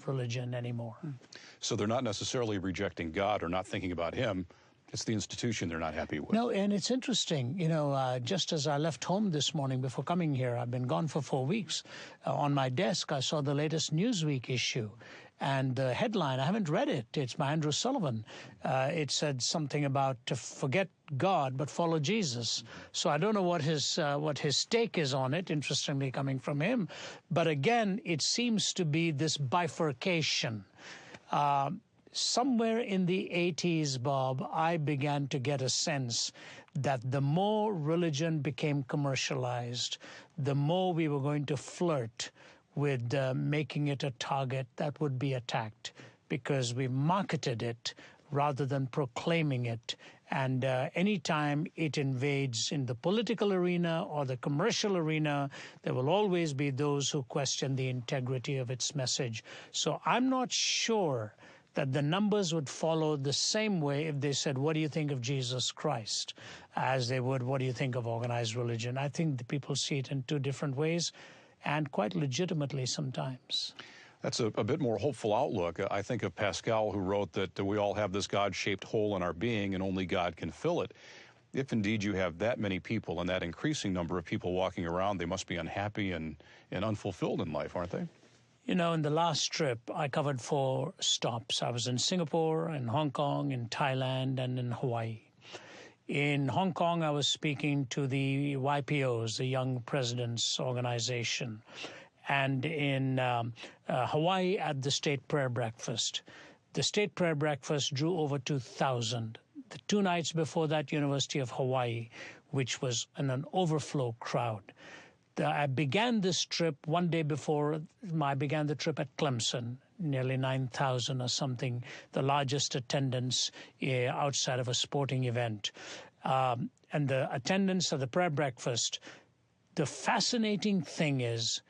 religion anymore. So they're not necessarily rejecting God or not thinking about him. It's the institution they're not happy with. No, and it's interesting, just as I left home this morning before coming here, I've been gone for 4 weeks. On my desk, I saw the latest Newsweek issue. And the headline, I haven't read it, it's by Andrew Sullivan. It said something about to forget God but follow Jesus. So I don't know what his take is on it, interestingly coming from him. But again, it seems to be this bifurcation. Somewhere in the 80s, Bob, I began to get a sense that the more religion became commercialized, the more we were going to flirt with making it a target that would be attacked, because we marketed it rather than proclaiming it. And anytime it invades in the political arena or the commercial arena, there will always be those who question the integrity of its message. So I'm not sure that the numbers would follow the same way if they said, what do you think of Jesus Christ, as they would, what do you think of organized religion? I think the people see it in two different ways, and quite legitimately sometimes. That's a bit more hopeful outlook. I think of Pascal, who wrote that we all have this God-shaped hole in our being and only God can fill it. If indeed you have that many people and that increasing number of people walking around, they must be unhappy and unfulfilled in life, aren't they? In the last trip, I covered 4 stops. I was in Singapore, in Hong Kong, in Thailand, and in Hawaii. In Hong Kong, I was speaking to the YPOs, the Young Presidents Organization, and in Hawaii at the State Prayer Breakfast. The State Prayer Breakfast drew over 2,000. The 2 nights before that, University of Hawaii, which was an overflow crowd. I began this trip one day before I began the trip at Clemson, nearly 9,000 or something, the largest attendance outside of a sporting event. And the attendance of the prayer breakfast, the fascinating thing is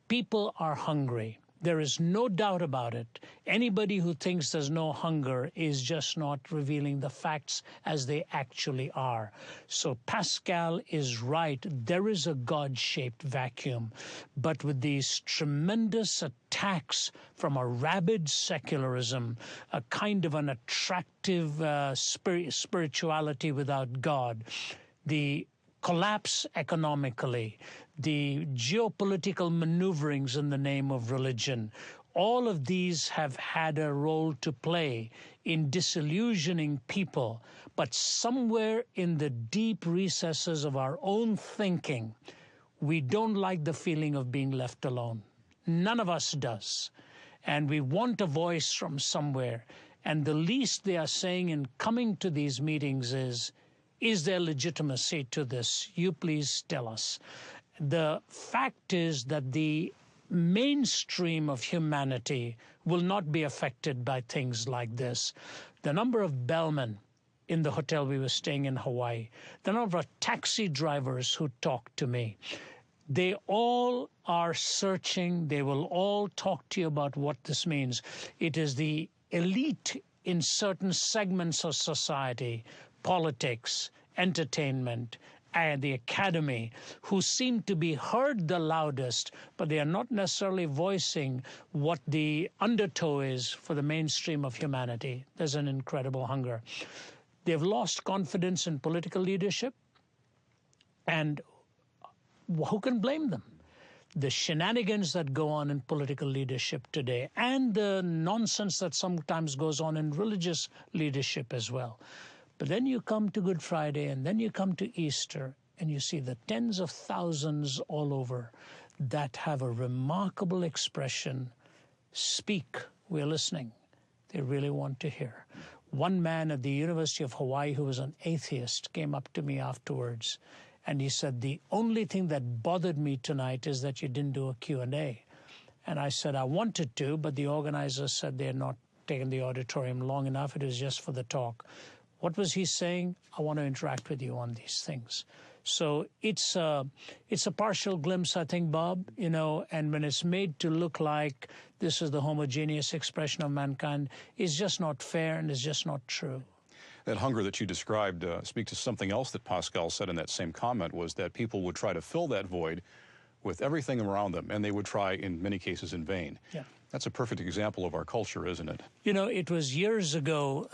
people are hungry. There is no doubt about it. Anybody who thinks there's no hunger is just not revealing the facts as they actually are. So Pascal is right. There is a God-shaped vacuum. But with these tremendous attacks from a rabid secularism, a kind of an attractive spirituality without God, the collapse economically, the geopolitical maneuverings in the name of religion, all of these have had a role to play in disillusioning people. But somewhere in the deep recesses of our own thinking, we don't like the feeling of being left alone. None of us does. And we want a voice from somewhere. And the least they are saying in coming to these meetings is there legitimacy to this? You please tell us. The fact is that the mainstream of humanity will not be affected by things like this. The number of bellmen in the hotel we were staying in Hawaii, the number of taxi drivers who talked to me, they all are searching. They will all talk to you about what this means. It is the elite in certain segments of society, politics, entertainment, and the academy, who seem to be heard the loudest, but they are not necessarily voicing what the undertow is for the mainstream of humanity. There's an incredible hunger. They've lost confidence in political leadership, and who can blame them? The shenanigans that go on in political leadership today, and the nonsense that sometimes goes on in religious leadership as well. But then you come to Good Friday, and then you come to Easter, and you see the tens of thousands all over that have a remarkable expression. Speak, we're listening. They really want to hear. One man at the University of Hawaii who was an atheist came up to me afterwards, and he said, the only thing that bothered me tonight is that you didn't do a Q&A. And I said, I wanted to, but the organizers said they're not taking the auditorium long enough. It was just for the talk. What was he saying? I want to interact with you on these things. So it's a partial glimpse, I think, Bob, and when it's made to look like this is the homogeneous expression of mankind, it's just not fair and it's just not true. That hunger that you described speaks to something else that Pascal said in that same comment, was that people would try to fill that void with everything around them, and they would try, in many cases, in vain. Yeah. That's a perfect example of our culture, isn't it? You know, it was years ago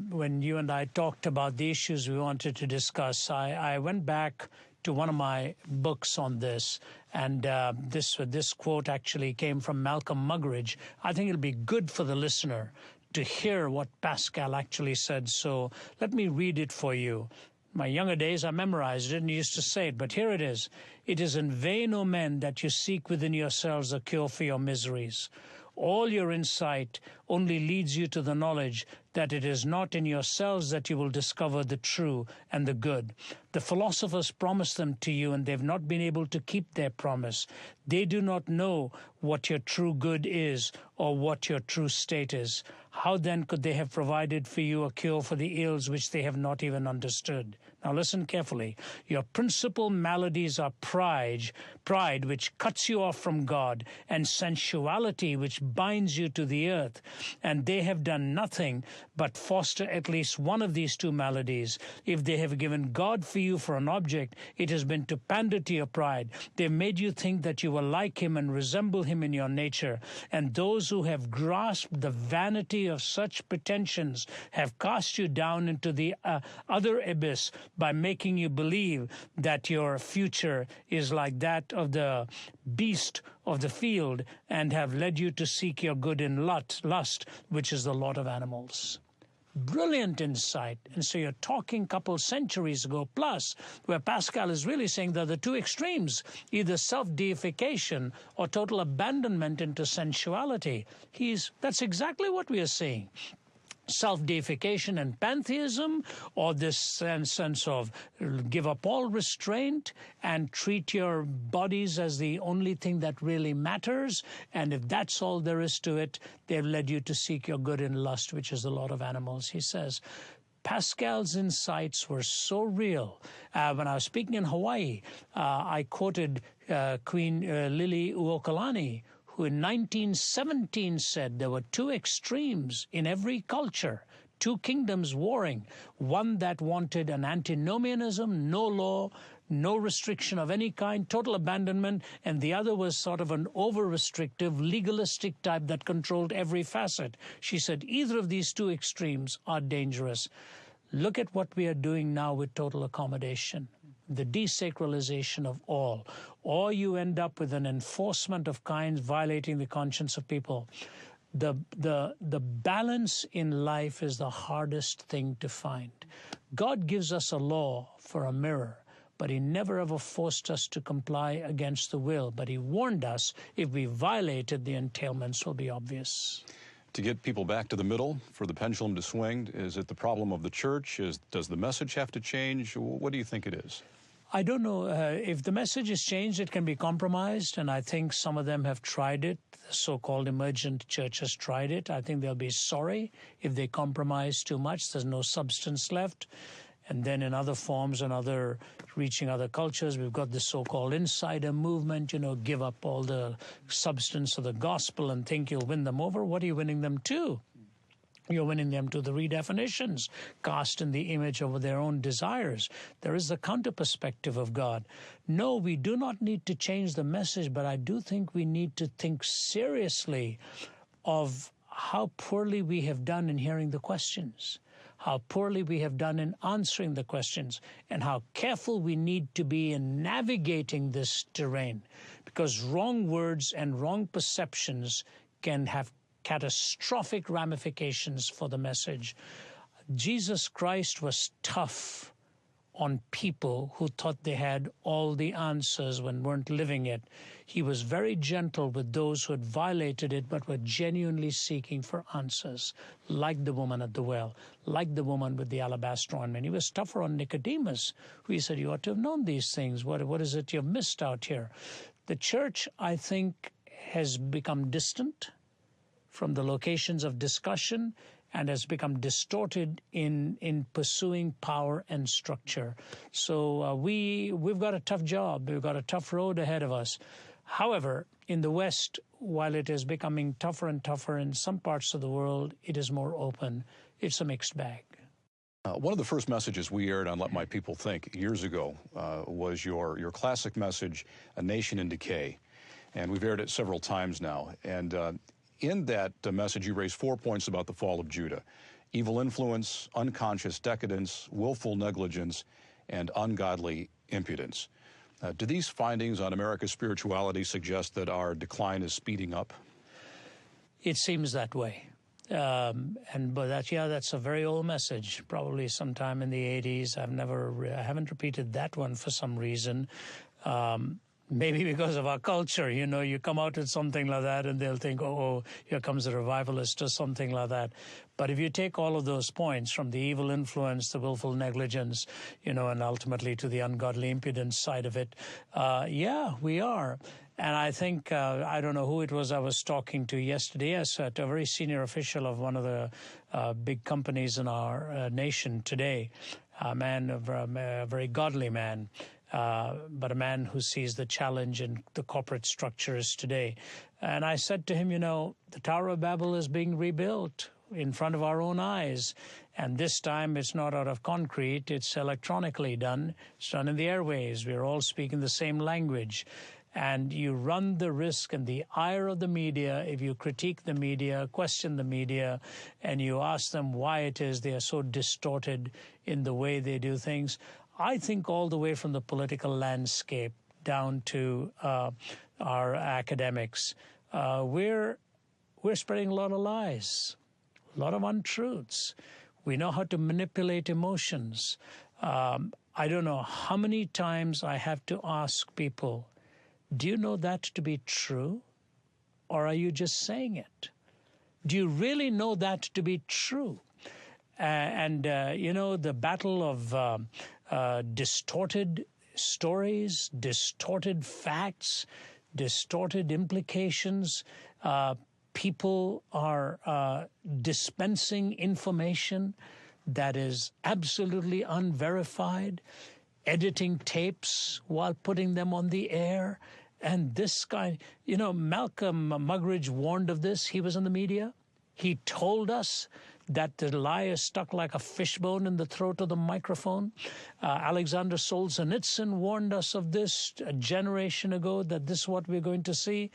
when you and I talked about the issues we wanted to discuss. I went back to one of my books on this, and this quote actually came from Malcolm Muggeridge. I think it'll be good for the listener to hear what Pascal actually said. So let me read it for you. My younger days, I memorized it and used to say it, but here it is. It is in vain, O men, that you seek within yourselves a cure for your miseries. All your insight only leads you to the knowledge that it is not in yourselves that you will discover the true and the good. The philosophers promise them to you, and they've not been able to keep their promise. They do not know what your true good is or what your true state is. How then could they have provided for you a cure for the ills which they have not even understood? Now listen carefully. Your principal maladies are pride which cuts you off from God, and sensuality which binds you to the earth. And they have done nothing but foster at least one of these two maladies. If they have given God for you for an object, it has been to pander to your pride. They've made you think that you will like him and resemble him in your nature. And those who have grasped the vanity of such pretensions have cast you down into the other abyss by making you believe that your future is like that of the beast of the field, and have led you to seek your good in lust, which is the lot of animals. Brilliant insight. And so you're talking a couple centuries ago plus, where Pascal is really saying there are the two extremes, either self-deification or total abandonment into sensuality. That's exactly what we are seeing. Self-deification and pantheism, or this sense of give up all restraint and treat your bodies as the only thing that really matters. And if that's all there is to it, they've led you to seek your good in lust, which is the lot of animals, he says. Pascal's insights were so real. When I was speaking in Hawaii, I quoted Queen Lili Uokalani, who in 1917 said there were two extremes in every culture, two kingdoms warring, one that wanted an antinomianism, no law, no restriction of any kind, total abandonment, and the other was sort of an over-restrictive, legalistic type that controlled every facet. She said either of these two extremes are dangerous. Look at what we are doing now with total accommodation, the desacralization of all, or you end up with an enforcement of kinds violating the conscience of people. The balance in life is the hardest thing to find. God gives us a law for a mirror, but he never ever forced us to comply against the will. But he warned us if we violated, the entailments will be obvious. To get people back to the middle, for the pendulum to swing, is it the problem of the church? Does the message have to change? What do you think it is? I don't know. If the message is changed, it can be compromised, and I think some of them have tried it. The so-called emergent church has tried it. I think they'll be sorry if they compromise too much. There's no substance left. And then in other forms and reaching other cultures, we've got the so-called insider movement, give up all the substance of the gospel and think you'll win them over. What are you winning them to? You're winning them to the redefinitions, cast in the image of their own desires. There is the counter perspective of God. No, we do not need to change the message, but I do think we need to think seriously of how poorly we have done in hearing the questions, how poorly we have done in answering the questions, and how careful we need to be in navigating this terrain, because wrong words and wrong perceptions can have catastrophic ramifications for the message. Jesus Christ was tough on people who thought they had all the answers when weren't living it. He was very gentle with those who had violated it but were genuinely seeking for answers, like the woman at the well, like the woman with the alabaster ornament. He was tougher on Nicodemus, who he said, you ought to have known these things. What is it you've missed out here? The church, I think, has become distant from the locations of discussion and has become distorted in pursuing power and structure. So we've got a tough job. We've got a tough road ahead of us. However, in the West, while it is becoming tougher and tougher in some parts of the world, it is more open. It's a mixed bag. One of the first messages we aired on Let My People Think years ago was your classic message, A Nation in Decay. And we've aired it several times now. And in that message, you raised 4 points about the fall of Judah: evil influence, unconscious decadence, willful negligence, and ungodly impudence. Do these findings on America's spirituality suggest that our decline is speeding up? It seems that way. But that's a very old message, probably sometime in the 80s. I haven't repeated that one for some reason. Maybe because of our culture, you come out with something like that and they'll think, oh, here comes a revivalist or something like that. But if you take all of those points, from the evil influence, the willful negligence, and ultimately to the ungodly impudence side of it, we are. And I think, I don't know who it was I was talking to yesterday, to a very senior official of one of the big companies in our nation today, a very godly man, but a man who sees the challenge in the corporate structures today. And I said to him, the Tower of Babel is being rebuilt in front of our own eyes. And this time it's not out of concrete, it's electronically done. It's done in the airways. We're all speaking the same language. And you run the risk and the ire of the media if you critique the media, question the media, and you ask them why it is they are so distorted in the way they do things. I think all the way from the political landscape down to our academics, we're spreading a lot of lies, a lot of untruths. We know how to manipulate emotions. I don't know how many times I have to ask people, do you know that to be true, or are you just saying it? Do you really know that to be true? The battle of distorted stories, distorted facts, distorted implications. People are dispensing information that is absolutely unverified, editing tapes while putting them on the air. And this guy, Malcolm Muggeridge warned of this. He was in the media. He told us that the lie is stuck like a fishbone in the throat of the microphone. Alexander Solzhenitsyn warned us of this a generation ago, that this is what we're going to see.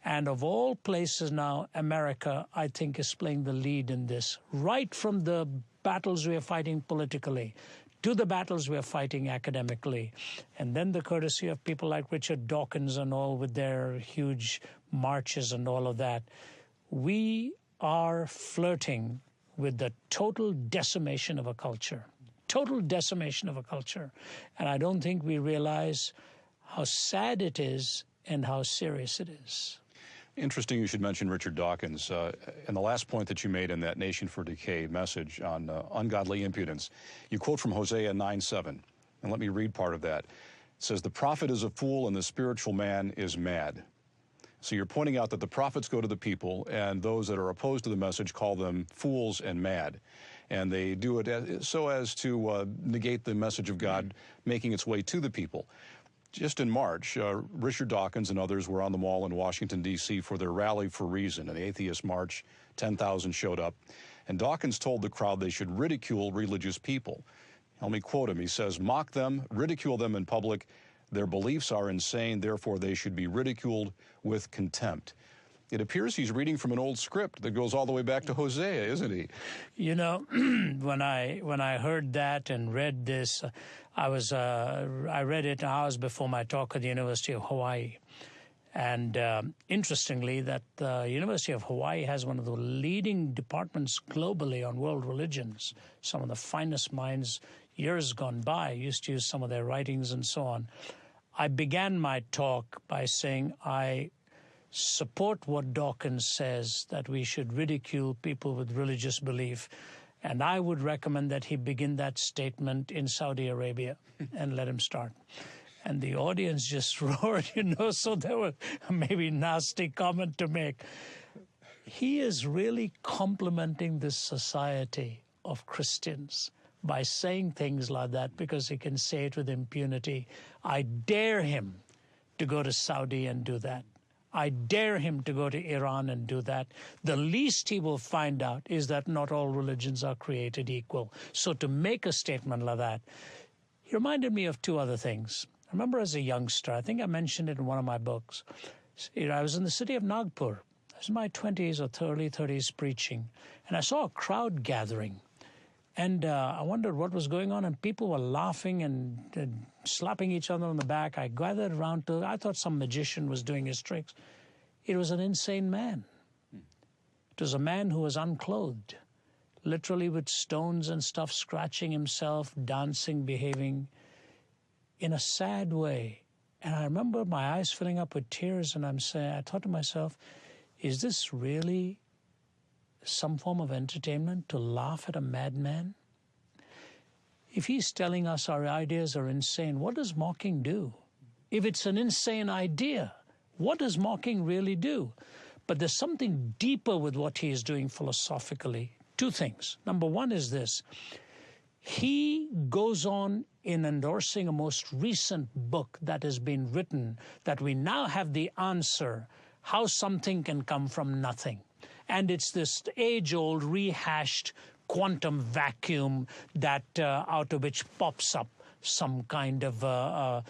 And of all places now, America, I think, is playing the lead in this, right from the battles we are fighting politically to the battles we are fighting academically. And then the courtesy of people like Richard Dawkins and all, with their huge marches and all of that. We are flirting with the total decimation of a culture, And I don't think we realize how sad it is and how serious it is. Interesting you should mention Richard Dawkins. And the last point that you made in that Nation for Decay message on ungodly impudence, you quote from Hosea 9:7, and let me read part of that. It says, "The prophet is a fool and the spiritual man is mad." So you're pointing out that the prophets go to the people, and those that are opposed to the message call them fools and mad. And they do it so as to negate the message of God making its way to the people. Just in March, Richard Dawkins and others were on the Mall in Washington, D.C. for their Rally for Reason, an atheist march. 10,000 showed up. And Dawkins told the crowd they should ridicule religious people. Let me quote him. He says, "Mock them, ridicule them in public. Their beliefs are insane, therefore they should be ridiculed with contempt." It appears he's reading from an old script that goes all the way back to Hosea, isn't he? When I heard that and read this, I read it hours before my talk at the University of Hawaii. And interestingly, that the University of Hawaii has one of the leading departments globally on world religions. Some of the finest minds years gone by used to use some of their writings and so on. I began my talk by saying I support what Dawkins says, that we should ridicule people with religious belief. And I would recommend that he begin that statement in Saudi Arabia and let him start. And the audience just roared, so there was maybe nasty comment to make. He is really complimenting this society of Christians by saying things like that, because he can say it with impunity. I dare him to go to Saudi and do that. I dare him to go to Iran and do that. The least he will find out is that not all religions are created equal. So to make a statement like that, he reminded me of two other things. I remember as a youngster, I think I mentioned it in one of my books, I was in the city of Nagpur. I was in my 20s or early 30s preaching, and I saw a crowd gathering. And I wondered what was going on, and people were laughing and slapping each other on the back. I gathered around I thought some magician was doing his tricks. It was an insane man. It was a man who was unclothed, literally with stones and stuff, scratching himself, dancing, behaving in a sad way. And I remember my eyes filling up with tears, and I thought to myself, is this really some form of entertainment to laugh at a madman? If he's telling us our ideas are insane, what does mocking do? If it's an insane idea, what does mocking really do? But there's something deeper with what he is doing philosophically. Two things. Number one is this. He goes on in endorsing a most recent book that has been written, that we now have the answer, how something can come from nothing. And it's this age-old rehashed quantum vacuum that out of which pops up some kind of a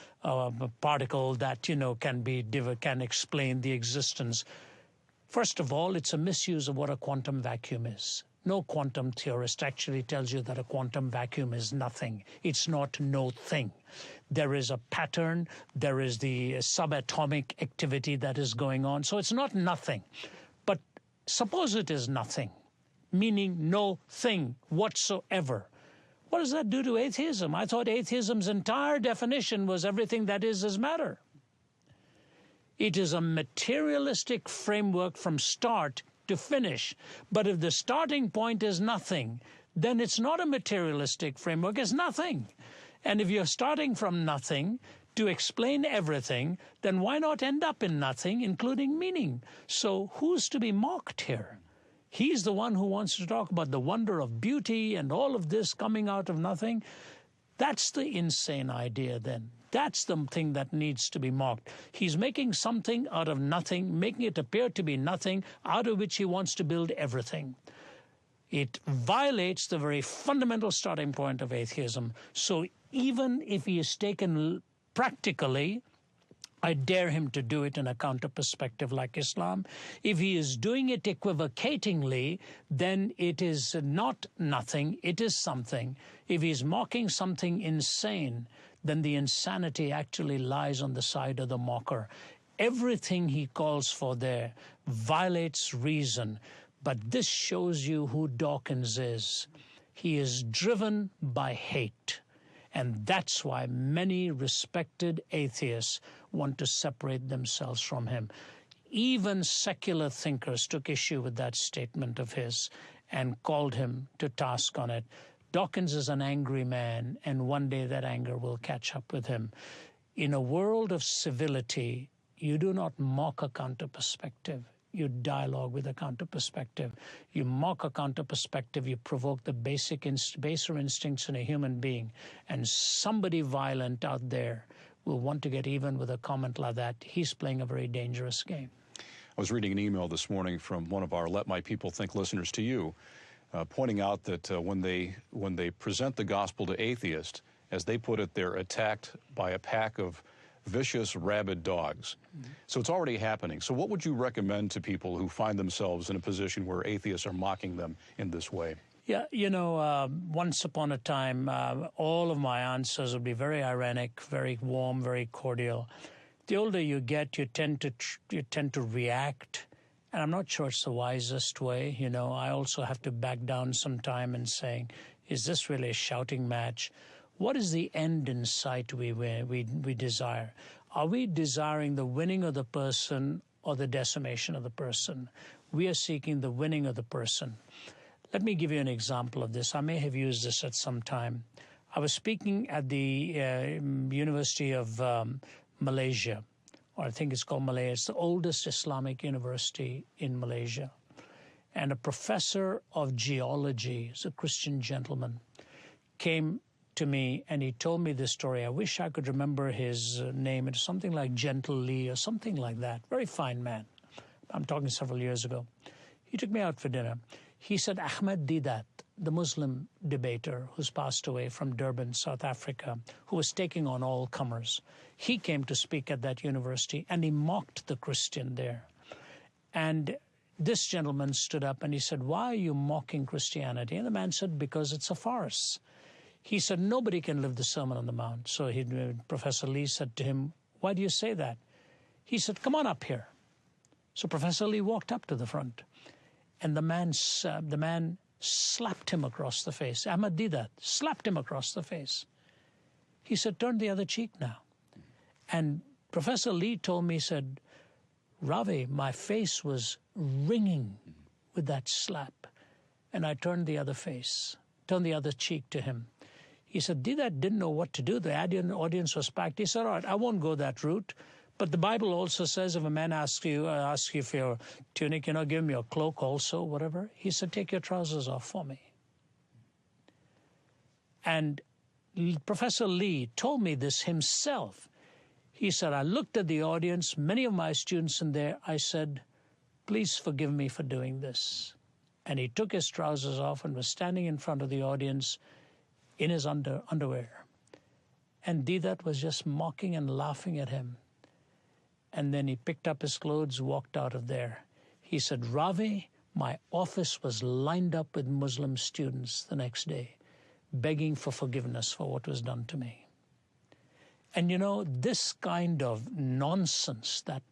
particle that, can explain the existence. First of all, it's a misuse of what a quantum vacuum is. No quantum theorist actually tells you that a quantum vacuum is nothing. It's not no thing. There is a pattern. There is the subatomic activity that is going on. So it's not nothing. But suppose it is nothing, meaning no thing whatsoever. What does that do to atheism? I thought atheism's entire definition was everything that is matter. It is a materialistic framework from start to finish. But if the starting point is nothing, then it's not a materialistic framework, it's nothing. And if you're starting from nothing to explain everything, then why not end up in nothing, including meaning? So who's to be mocked here? He's the one who wants to talk about the wonder of beauty and all of this coming out of nothing. That's the insane idea then. That's the thing that needs to be mocked. He's making something out of nothing, making it appear to be nothing, out of which he wants to build everything. It violates the very fundamental starting point of atheism. So even if he is taken practically, I dare him to do it in a counter perspective like Islam. If he is doing it equivocatingly, then it is not nothing, it is something. If he's mocking something insane, then the insanity actually lies on the side of the mocker. Everything he calls for there violates reason. But this shows you who Dawkins is. He is driven by hate. And that's why many respected atheists want to separate themselves from him. Even secular thinkers took issue with that statement of his and called him to task on it. Dawkins is an angry man, and one day that anger will catch up with him. In a world of civility, you do not mock a counter-perspective. You dialogue with a counter-perspective. You mock a counter-perspective, you provoke the baser instincts in a human being, and somebody violent out there will want to get even with a comment like that. He's playing a very dangerous game. I was reading an email this morning from one of our Let My People Think listeners to you, pointing out that when they present the gospel to atheists, as they put it, they're attacked by a pack of vicious, rabid dogs. Mm-hmm. So it's already happening. So what would you recommend to people who find themselves in a position where atheists are mocking them in this way? Yeah, once upon a time, all of my answers would be very ironic, very warm, very cordial. The older you get, you tend to react, and I'm not sure it's the wisest way. I also have to back down some time and saying, is this really a shouting match? What is the end in sight we desire? Are we desiring the winning of the person or the decimation of the person? We are seeking the winning of the person. Let me give you an example of this. I may have used this at some time. I was speaking at the University of Malaysia, or I think it's called Malaya. It's the oldest Islamic university in Malaysia. And a professor of geology, he's a Christian gentleman, came to me and he told me this story. I wish I could remember his name. It's something like Gentle Lee or something like that. Very fine man. I'm talking several years ago. He took me out for dinner. He said, Ahmed Deedat, the Muslim debater who's passed away from Durban, South Africa, who was taking on all comers, he came to speak at that university and he mocked the Christian there. And this gentleman stood up and he said, why are you mocking Christianity? And the man said, because it's a farce. He said, nobody can live the Sermon on the Mount. So Professor Lee said to him, why do you say that? He said, come on up here. So Professor Lee walked up to the front and the man slapped him across the face. Ahmed Deedat slapped him across the face. He said, turn the other cheek now. And Professor Lee told me, he said, Ravi, my face was ringing with that slap. And I turned the other cheek to him. He said, Deedat didn't know what to do. The audience was packed. He said, all right, I won't go that route. But the Bible also says if a man asks you for your tunic, give him your cloak also, whatever. He said, take your trousers off for me. And Professor Lee told me this himself. He said, I looked at the audience, many of my students in there. I said, please forgive me for doing this. And he took his trousers off and was standing in front of the audience in his underwear. And Deedat was just mocking and laughing at him. And then he picked up his clothes, walked out of there. He said, Ravi, my office was lined up with Muslim students the next day, begging for forgiveness for what was done to me. And this kind of nonsense that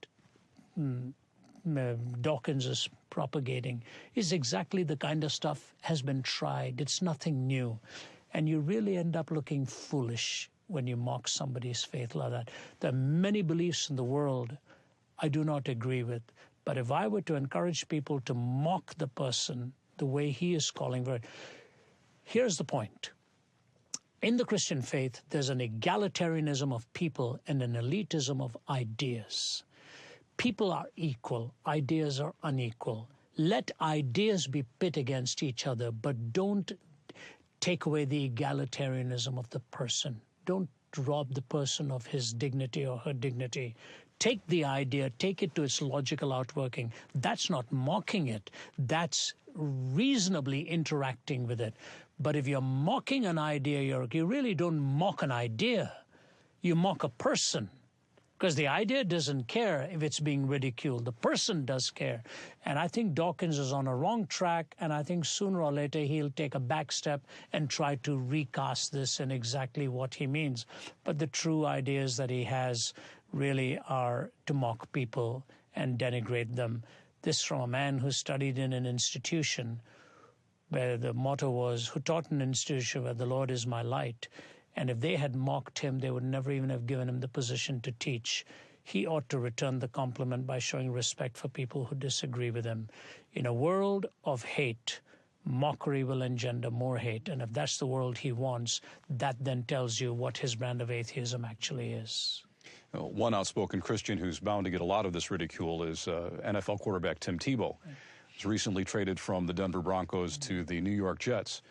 Dawkins is propagating is exactly the kind of stuff has been tried. It's nothing new. And you really end up looking foolish when you mock somebody's faith like that. There are many beliefs in the world I do not agree with. But if I were to encourage people to mock the person the way he is calling for it, here's the point. In the Christian faith, there's an egalitarianism of people and an elitism of ideas. People are equal, ideas are unequal. Let ideas be pit against each other, but don't take away the egalitarianism of the person. Don't rob the person of his dignity or her dignity. Take the idea, take it to its logical outworking. That's not mocking it. That's reasonably interacting with it. But if you're mocking an idea, you really don't mock an idea. You mock a person. Because the idea doesn't care if it's being ridiculed. The person does care. And I think Dawkins is on a wrong track, and I think sooner or later he'll take a back step and try to recast this in exactly what he means. But the true ideas that he has really are to mock people and denigrate them. This from a man who studied in an institution where the motto was, who taught in an institution where the Lord is my light. And if they had mocked him, they would never even have given him the position to teach. He ought to return the compliment by showing respect for people who disagree with him. In a world of hate, mockery will engender more hate. And if that's the world he wants, that then tells you what his brand of atheism actually is. One outspoken Christian who's bound to get a lot of this ridicule is NFL quarterback Tim Tebow. He's recently traded from the Denver Broncos to the New York Jets.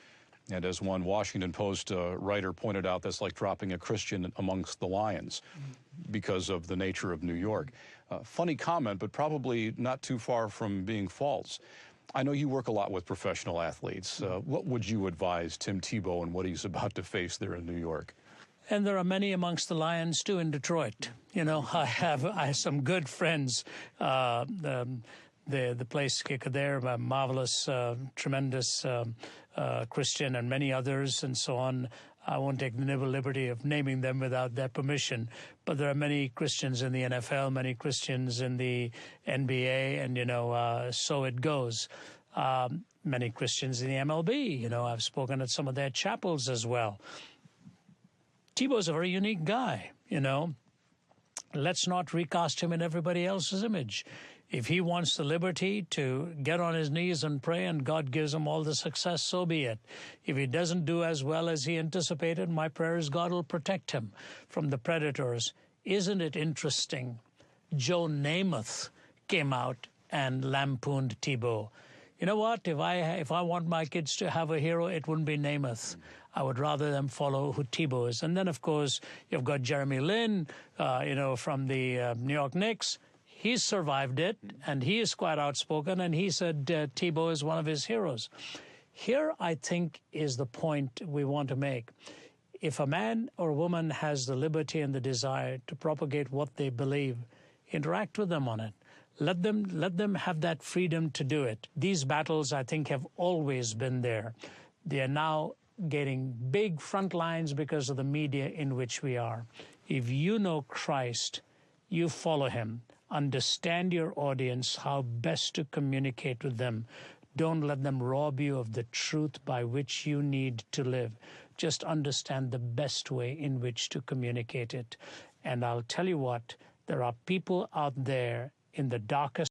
And as one Washington Post writer pointed out, that's like dropping a Christian amongst the lions because of the nature of New York. Funny comment, but probably not too far from being false. I know you work a lot with professional athletes. What would you advise Tim Tebow and what he's about to face there in New York? And there are many amongst the lions, too, in Detroit. I have some good friends. The place kicker there, a marvelous, tremendous Christian, and many others and so on. I won't take the liberty of naming them without their permission. But there are many Christians in the NFL, many Christians in the NBA, and, so it goes. Many Christians in the MLB. I've spoken at some of their chapels as well. Tebow's a very unique guy, Let's not recast him in everybody else's image. If he wants the liberty to get on his knees and pray and God gives him all the success, so be it. If he doesn't do as well as he anticipated, my prayer is God will protect him from the predators. Isn't it interesting? Joe Namath came out and lampooned Tebow. You know what? If I want my kids to have a hero, it wouldn't be Namath. I would rather them follow who Tebow is. And then, of course, you've got Jeremy Lin, from the New York Knicks. He's survived it, and he is quite outspoken, and he said Tebow is one of his heroes. Here, I think, is the point we want to make. If a man or a woman has the liberty and the desire to propagate what they believe, interact with them on it. Let them have that freedom to do it. These battles, I think, have always been there. They are now getting big front lines because of the media in which we are. If you know Christ, you follow him. Understand your audience, how best to communicate with them. Don't let them rob you of the truth by which you need to live. Just understand the best way in which to communicate it. And I'll tell you what, there are people out there in the darkest